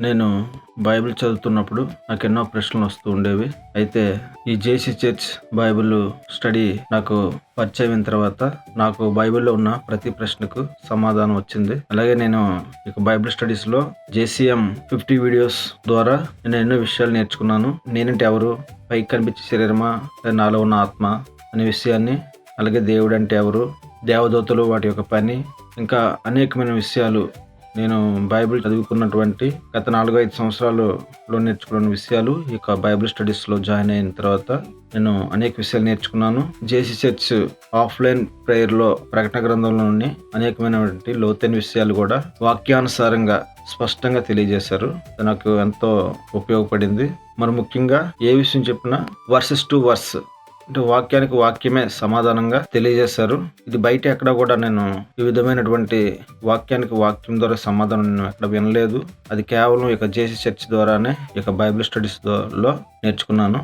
నేను బైబిల్ చదువుతున్నప్పుడు నాకెన్నో ప్రశ్నలు వస్తూ ఉండేవి. అయితే ఈ జేసీ చర్చ్ బైబిల్ స్టడీ నాకు పరిచయం తర్వాత నాకు బైబిల్లో ఉన్న ప్రతి ప్రశ్నకు సమాధానం వచ్చింది. అలాగే నేను ఇక బైబిల్ స్టడీస్లో జేసీఎం 50 వీడియోస్ ద్వారా నేను ఎన్నో విషయాలు నేర్చుకున్నాను. నేనంటే ఎవరు, పైకి కనిపించే శరీరమా, నాలో ఉన్న ఆత్మ అనే విషయాన్ని, అలాగే దేవుడు అంటే ఎవరు, దేవదూతలు వాటి యొక్క పని, ఇంకా అనేకమైన విషయాలు నేను బైబిల్ చదువుకున్నటువంటి గత 4-5 సంవత్సరాలలో నేర్చుకున్న విషయాలు ఇక బైబిల్ స్టడీస్లో జాయిన్ అయిన తర్వాత నేను అనేక విషయాలు నేర్చుకున్నాను. జేసీ చర్చ్ ఆఫ్లైన్ ప్రేయర్లో ప్రకటన గ్రంథంలోని అనేకమైనటువంటి లోతైన విషయాలు కూడా వాక్యానుసారంగా స్పష్టంగా తెలియజేశారు. నాకు ఎంతో ఉపయోగపడింది. మరి ముఖ్యంగా ఏ విషయం చెప్పినా వర్సెస్ టు వర్స్ అంటే వాక్యానికి వాక్యమే సమాధానంగా తెలియజేశారు. ఇది బయట ఎక్కడ కూడా నేను ఈ విధమైనటువంటి వాక్యానికి వాక్యం ద్వారా సమాధానం నేను ఎక్కడ వినలేదు. అది కేవలం ఇక జేసీ చర్చ్ ద్వారానే ఇక బైబిల్ స్టడీస్ లో నేర్చుకున్నాను.